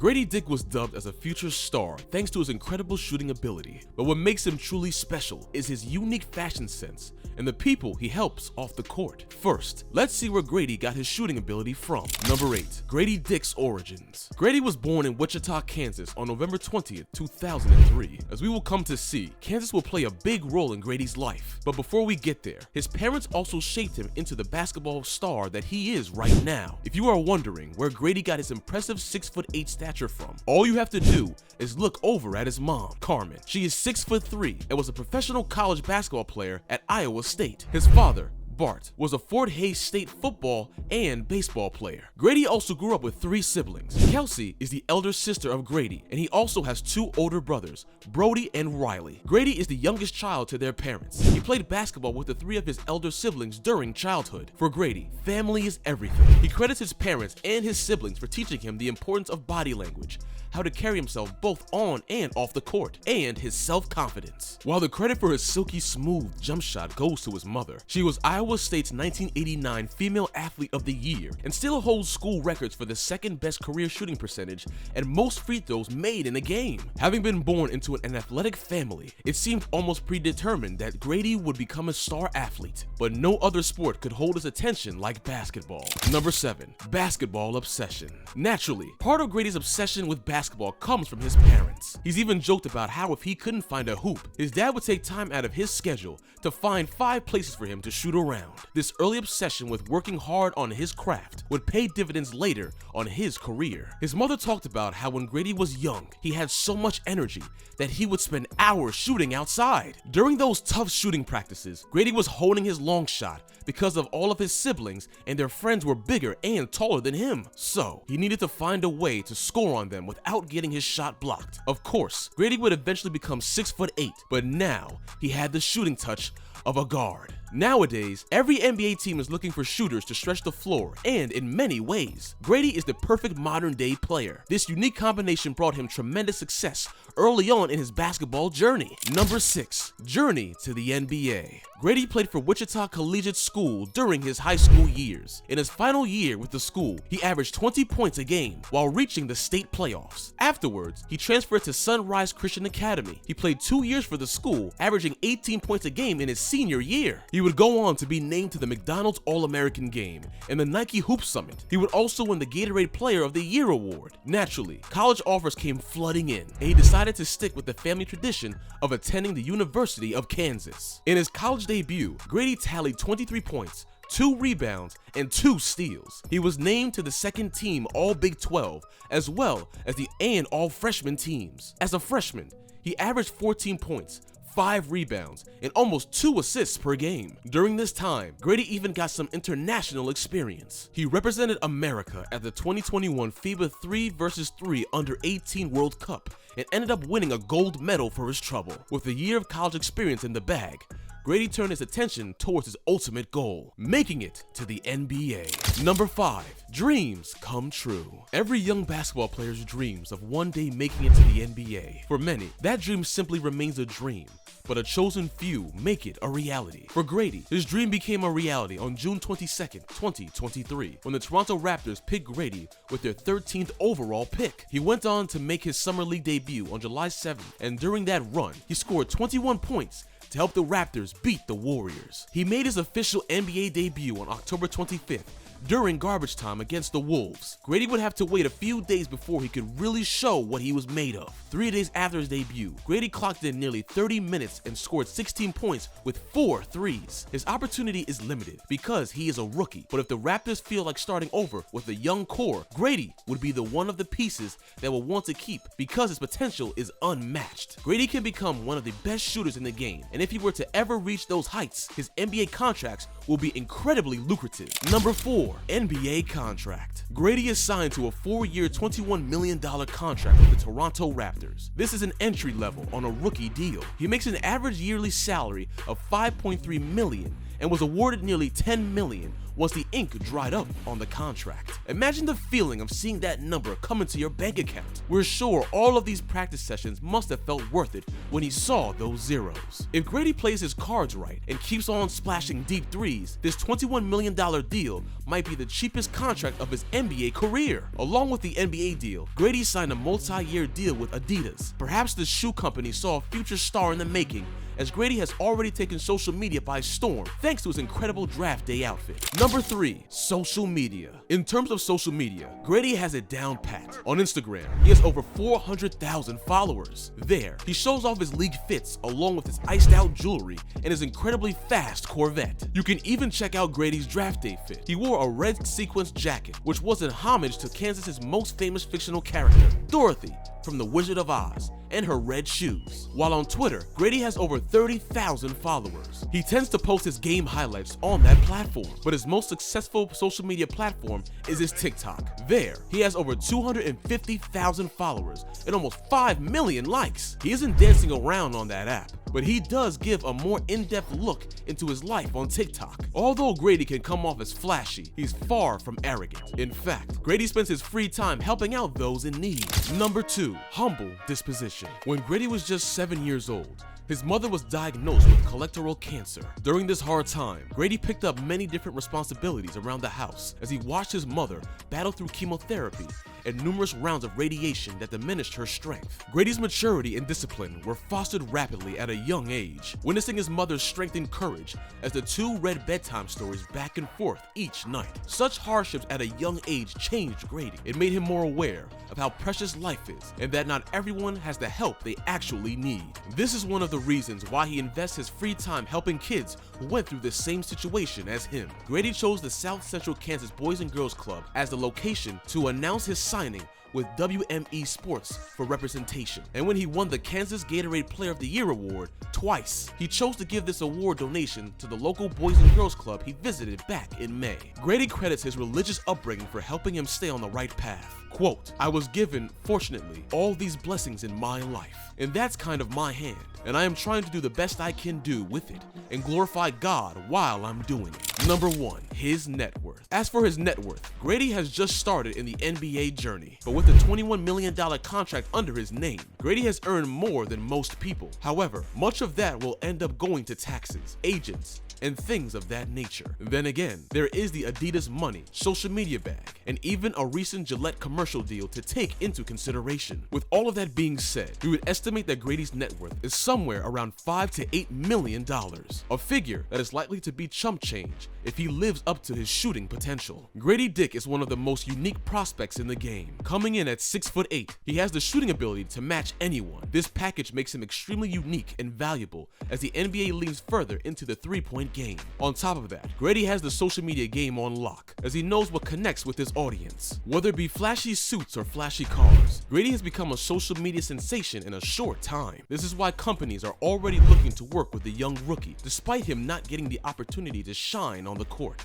Gradey Dick was dubbed as a future star thanks to his incredible shooting ability, but what makes him truly special is his unique fashion sense and the people he helps off the court. First, let's see where Gradey got his shooting ability from. Number 8. Gradey Dick's origins. Gradey was born in Wichita, Kansas on November 20th, 2003. As we will come to see, Kansas will play a big role in Gradey's life. But before we get there, his parents also shaped him into the basketball star that he is right now. If you are wondering where Gradey got his impressive 6'8" stature from, all you have to do is look over at his mom, Carmen. She is 6'3" and was a professional college basketball player at Iowa State. His father, Bart, was a Fort Hays State football and baseball player. Gradey also grew up with 3 siblings. Kelsey is the elder sister of Gradey, and he also has 2 older brothers, Brody and Riley. Gradey is the youngest child to their parents. He played basketball with the 3 of his elder siblings during childhood. For Gradey, family is everything. He credits his parents and his siblings for teaching him the importance of body language, how to carry himself both on and off the court, and his self-confidence. While the credit for his silky smooth jump shot goes to his mother, she was Iowa State's 1989 Female Athlete of the Year and still holds school records for the 2nd best career shooting percentage and most free throws made in a game. Having been born into an athletic family, it seemed almost predetermined that Gradey would become a star athlete, but no other sport could hold his attention like basketball. Number 7. Basketball obsession. Naturally, part of Gradey's obsession with basketball comes from his parents. He's even joked about how if he couldn't find a hoop, his dad would take time out of his schedule to find 5 places for him to shoot around. This early obsession with working hard on his craft would pay dividends later on his career. His mother talked about how when Gradey was young, he had so much energy that he would spend hours shooting outside. During those tough shooting practices, Gradey was holding his long shot because of all of his siblings and their friends were bigger and taller than him. So he needed to find a way to score on them without getting his shot blocked. Of course, Gradey would eventually become 6'8", but now he had the shooting touch of a guard. Nowadays, every NBA team is looking for shooters to stretch the floor, and in many ways, Gradey is the perfect modern-day player. This unique combination brought him tremendous success early on in his basketball journey. Number 6. Journey to the NBA. Gradey played for Wichita Collegiate School during his high school years. In his final year with the school, he averaged 20 points a game while reaching the state playoffs. Afterwards, he transferred to Sunrise Christian Academy. He played 2 years for the school, averaging 18 points a game in his senior year. He would go on to be named to the McDonald's All-American Game and the Nike Hoop Summit. He would also win the Gatorade Player of the Year award. Naturally, college offers came flooding in, and he decided to stick with the family tradition of attending the University of Kansas. In his college debut, Gradey tallied 23 points, 2 rebounds, and 2 steals. He was named to the 2nd team All-Big 12, as well as the All-Freshman teams. As a freshman, he averaged 14 points, 5 rebounds, and almost 2 assists per game. During this time, Gradey even got some international experience. He represented America at the 2021 FIBA 3x3 Under-18 World Cup and ended up winning a gold medal for his trouble. With a year of college experience in the bag, Gradey turned his attention towards his ultimate goal, making it to the NBA. Number 5. Dreams come true. Every young basketball player's dreams of one day making it to the NBA. For many, that dream simply remains a dream, but a chosen few make it a reality. For Gradey, his dream became a reality on June 22nd, 2023, when the Toronto Raptors picked Gradey with their 13th overall pick. He went on to make his Summer League debut on July 7th, and during that run, he scored 21 points to help the Raptors beat the Warriors. He made his official NBA debut on October 25th during garbage time against the Wolves. Gradey would have to wait a few days before he could really show what he was made of. 3 days after his debut, Gradey clocked in nearly 30 minutes and scored 16 points with 4 threes. His opportunity is limited because he is a rookie, but if the Raptors feel like starting over with a young core, Gradey would be the one of the pieces that will want to keep because his potential is unmatched. Gradey can become one of the best shooters in the game, and if he were to ever reach those heights, his NBA contracts will be incredibly lucrative. Number 4. NBA contract. Gradey is signed to a 4-year, $21 million contract with the Toronto Raptors. This is an entry level on a rookie deal. He makes an average yearly salary of $5.3 million and was awarded nearly $10 million once the ink dried up on the contract. Imagine the feeling of seeing that number come into your bank account. We're sure all of these practice sessions must have felt worth it when he saw those zeros. If Gradey plays his cards right and keeps on splashing deep threes, this $21 million deal might be the cheapest contract of his NBA career. Along with the NBA deal, Gradey signed a multi-year deal with Adidas. Perhaps the shoe company saw a future star in the making, as Gradey has already taken social media by storm thanks to his incredible draft day outfit. Number 3. Social media. In terms of social media, Gradey has it down pat. On Instagram, he has over 400,000 followers. There, he shows off his league fits along with his iced out jewelry and his incredibly fast Corvette. You can even check out Gradey's draft day fit. He wore a red sequence jacket, which was an homage to Kansas's most famous fictional character, Dorothy from The Wizard of Oz, and her red shoes. While on Twitter, Gradey has over 30,000 followers. He tends to post his game highlights on that platform, but his most successful social media platform is his TikTok. There, he has over 250,000 followers and almost 5 million likes. He isn't dancing around on that app, but he does give a more in-depth look into his life on TikTok. Although Gradey can come off as flashy, he's far from arrogant. In fact, Gradey spends his free time helping out those in need. Number 2. Humble disposition. When Gradey was just 7 years old, his mother was diagnosed with colorectal cancer. During this hard time, Gradey picked up many different responsibilities around the house as he watched his mother battle through chemotherapy and numerous rounds of radiation that diminished her strength. Gradey's maturity and discipline were fostered rapidly at a young age, witnessing his mother's strength and courage as the two read bedtime stories back and forth each night. Such hardships at a young age changed Gradey. It made him more aware of how precious life is and that not everyone has the help they actually need. This is one of the reasons why he invests his free time helping kids who went through the same situation as him. Gradey chose the South Central Kansas Boys and Girls Club as the location to announce his signing with WME Sports for representation. And when he won the Kansas Gatorade Player of the Year award twice, he chose to give this award donation to the local Boys and Girls Club he visited back in May. Gradey credits his religious upbringing for helping him stay on the right path. Quote, "I was given, fortunately, all these blessings in my life, and that's kind of my hand, and I am trying to do the best I can do with it and glorify God while I'm doing it." Number 1. His net worth. As for his net worth, Gradey has just started in the NBA journey, but with a $21 million contract under his name, Gradey has earned more than most people. However, much of that will end up going to taxes, agents, and things of that nature. Then again, there is the Adidas money, social media bag, and even a recent Gillette commercial deal to take into consideration. With all of that being said, we would estimate that Gradey's net worth is somewhere around $5 to $8 million, a figure that is likely to be chump change if he lives up to his shooting potential. Gradey Dick is one of the most unique prospects in the game. Coming in at 6'8", he has the shooting ability to match anyone. This package makes him extremely unique and valuable as the NBA leans further into the three-point game. On top of that, Gradey has the social media game on lock, as he knows what connects with his audience. Whether it be flashy suits or flashy cars, Gradey has become a social media sensation in a short time. This is why companies are already looking to work with the young rookie, despite him not getting the opportunity to shine on the court.